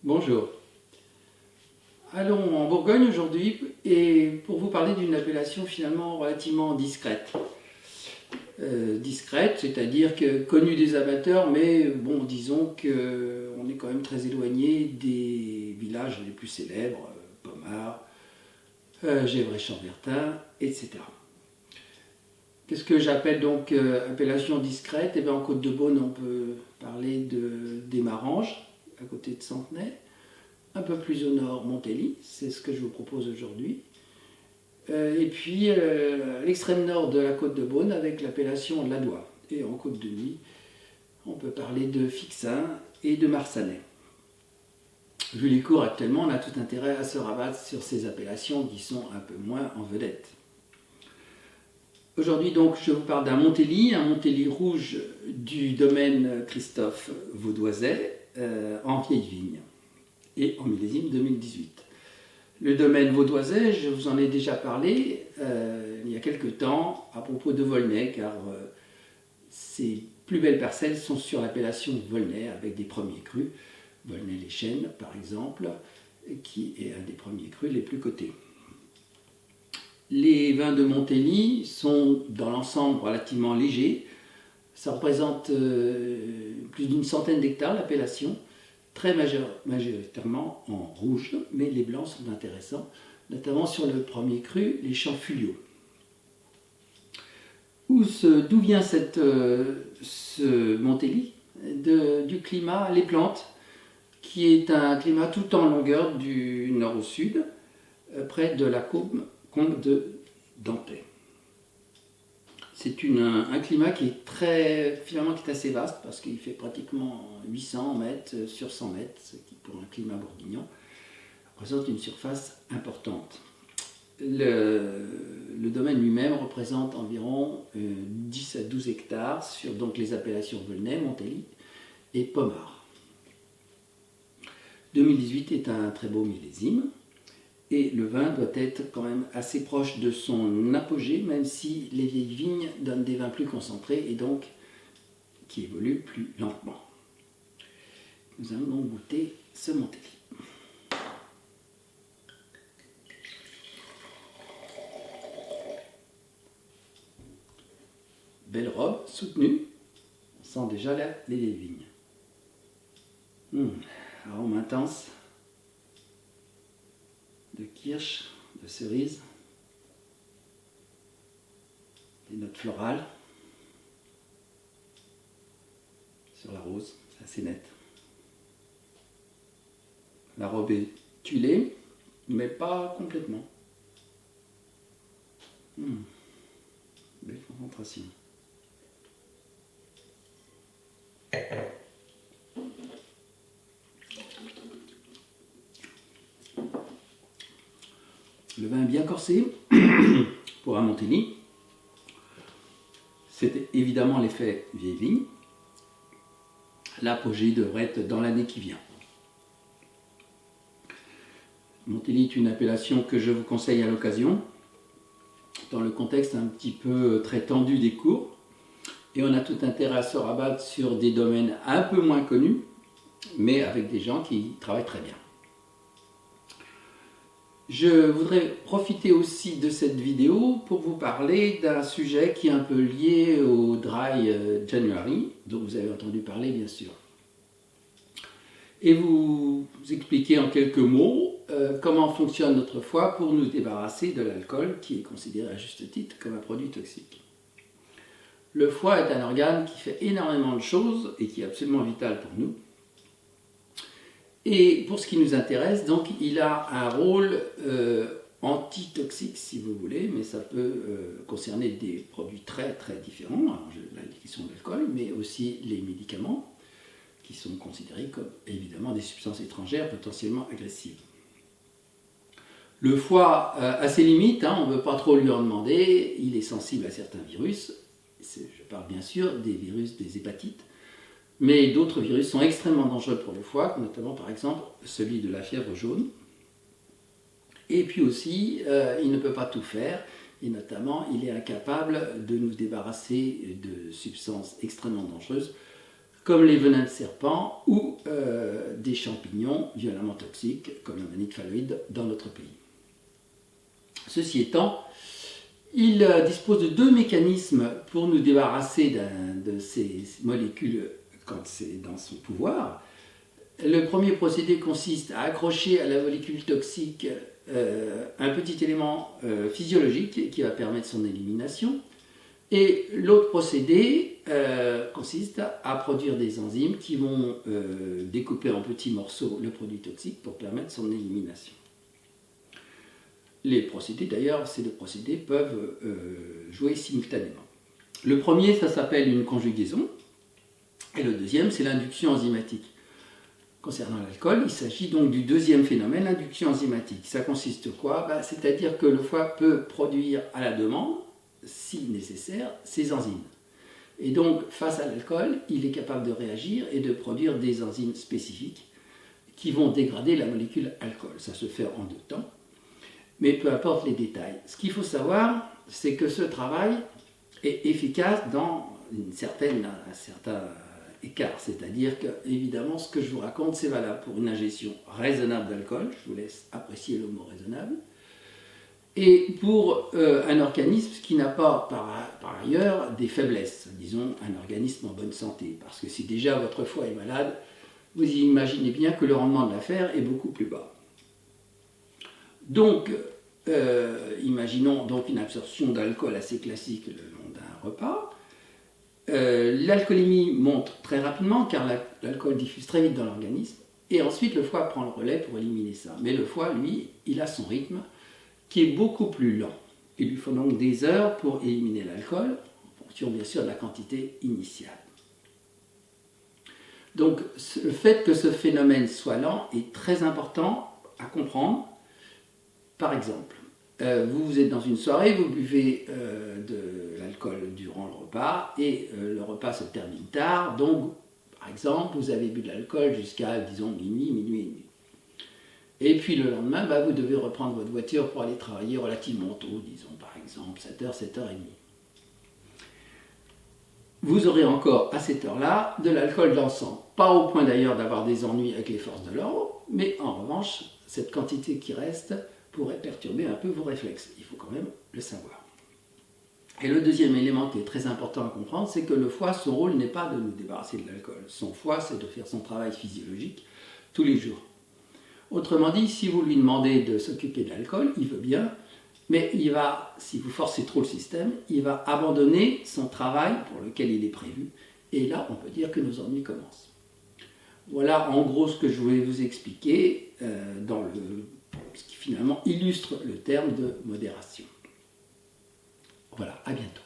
Bonjour. Allons en Bourgogne aujourd'hui et pour vous parler d'une appellation finalement relativement discrète. Discrète, c'est-à-dire que connue des amateurs, mais bon, disons qu'on est quand même très éloigné des villages les plus célèbres, Pommard, Gévray-Chambertin, etc. Qu'est-ce que j'appelle donc appellation discrète? Eh bien, en Côte-de-Beaune, on peut parler des Maranges, à côté de Centenay. Un peu plus au nord, Montély, c'est ce que je vous propose aujourd'hui. Et puis à l'extrême nord de la Côte-de-Beaune avec l'appellation Ladois. Et en Côte de Nuit, on peut parler de Fixin et de Marsanais. Vu les cours actuellement, on a tout intérêt à se rabattre sur ces appellations qui sont un peu moins en vedette. Aujourd'hui donc je vous parle d'un Montély rouge du domaine Christophe Vaudoiset en vieille vigne et en millésime 2018. Le domaine Vaudoiset, je vous en ai déjà parlé il y a quelque temps à propos de Volnay, car ses plus belles parcelles sont sur l'appellation Volnay avec des premiers crus, Volnay-les-Chênes par exemple, qui est un des premiers crus les plus cotés. Les vins de Montély sont dans l'ensemble relativement légers, ça représente plus d'une centaine d'hectares l'appellation, très majoritairement en rouge, mais les blancs sont intéressants, notamment sur le premier cru, les champs Fulio. D'où vient ce Montély? Du climat, les plantes, qui est un climat tout en longueur du nord au sud, près de la combe de Dantès. C'est un climat qui est assez vaste parce qu'il fait pratiquement 800 mètres sur 100 mètres, ce qui pour un climat bourguignon représente une surface importante. Le domaine lui-même représente environ 10 à 12 hectares sur donc les appellations Volnay, Montély et Pommard. 2018 est un très beau millésime. Et le vin doit être quand même assez proche de son apogée, même si les vieilles vignes donnent des vins plus concentrés et donc qui évoluent plus lentement. Nous allons donc goûter ce Montély. Belle robe, soutenue, on sent déjà les vieilles vignes. Arôme intense de kirsch, de cerise, des notes florales sur la rose, c'est assez net. La robe est tuilée, mais pas complètement. Belle concentration. Le vin est bien corsé pour un Montély. C'est évidemment l'effet vieille vigne. L'apogée devrait être dans l'année qui vient. Montély est une appellation que je vous conseille à l'occasion, dans le contexte un petit peu très tendu des cours. Et on a tout intérêt à se rabattre sur des domaines un peu moins connus, mais avec des gens qui travaillent très bien. Je voudrais profiter aussi de cette vidéo pour vous parler d'un sujet qui est un peu lié au Dry January, dont vous avez entendu parler bien sûr. Et vous expliquer en quelques mots comment fonctionne notre foie pour nous débarrasser de l'alcool qui est considéré à juste titre comme un produit toxique. Le foie est un organe qui fait énormément de choses et qui est absolument vital pour nous. Et pour ce qui nous intéresse, donc, il a un rôle antitoxique, si vous voulez, mais ça peut concerner des produits très très différents, alors, la question de l'alcool, mais aussi les médicaments, qui sont considérés comme évidemment des substances étrangères potentiellement agressives. Le foie a ses limites, on ne veut pas trop lui en demander, il est sensible à certains virus, je parle bien sûr des virus des hépatites, mais d'autres virus sont extrêmement dangereux pour le foie, notamment par exemple celui de la fièvre jaune. Et puis aussi, il ne peut pas tout faire, et notamment il est incapable de nous débarrasser de substances extrêmement dangereuses, comme les venins de serpent ou des champignons violemment toxiques, comme l'amanite phalloïde dans notre pays. Ceci étant, il dispose de 2 mécanismes pour nous débarrasser de ces molécules quand c'est dans son pouvoir. Le premier procédé consiste à accrocher à la molécule toxique un petit élément physiologique qui va permettre son élimination. Et l'autre procédé consiste à produire des enzymes qui vont découper en petits morceaux le produit toxique pour permettre son élimination. Les procédés, d'ailleurs, ces 2 procédés peuvent jouer simultanément. Le premier, ça s'appelle une conjugaison, et le deuxième, c'est l'induction enzymatique. Concernant l'alcool, il s'agit donc du deuxième phénomène, l'induction enzymatique. Ça consiste quoi? C'est-à-dire que le foie peut produire à la demande, si nécessaire, ces enzymes. Et donc, face à l'alcool, il est capable de réagir et de produire des enzymes spécifiques qui vont dégrader la molécule alcool. Ça se fait en 2 temps, mais peu importe les détails. Ce qu'il faut savoir, c'est que ce travail est efficace dans un certain écart. C'est-à-dire que, évidemment, ce que je vous raconte, c'est valable pour une ingestion raisonnable d'alcool. Je vous laisse apprécier le mot raisonnable. Et pour un organisme qui n'a pas par ailleurs des faiblesses, disons un organisme en bonne santé, parce que si déjà votre foie est malade, vous imaginez bien que le rendement de l'affaire est beaucoup plus bas. Donc, imaginons donc une absorption d'alcool assez classique le long d'un repas. L'alcoolémie monte très rapidement car l'alcool diffuse très vite dans l'organisme, et ensuite le foie prend le relais pour éliminer ça. Mais le foie, lui, il a son rythme, qui est beaucoup plus lent. Il lui faut donc des heures pour éliminer l'alcool, en fonction bien sûr de la quantité initiale. Donc le fait que ce phénomène soit lent est très important à comprendre. Par exemple, vous êtes dans une soirée, vous buvez de l'alcool durant le repas, et le repas se termine tard, donc par exemple, vous avez bu de l'alcool jusqu'à, disons, minuit et demi. Et puis le lendemain, vous devez reprendre votre voiture pour aller travailler relativement tôt, disons par exemple 7h, 7h30. Vous aurez encore à cette heure-là de l'alcool dans le sang. Pas au point d'ailleurs d'avoir des ennuis avec les forces de l'ordre, mais en revanche, cette quantité qui reste pourrait perturber un peu vos réflexes. Il faut quand même le savoir. Et le deuxième élément qui est très important à comprendre, c'est que le foie, son rôle n'est pas de nous débarrasser de l'alcool. Son foie, c'est de faire son travail physiologique tous les jours. Autrement dit, si vous lui demandez de s'occuper de l'alcool, il veut bien, mais il va, si vous forcez trop le système, il va abandonner son travail pour lequel il est prévu. Et là, on peut dire que nos ennuis commencent. Voilà en gros ce que je voulais vous expliquer ce qui finalement illustre le terme de modération. Voilà, à bientôt.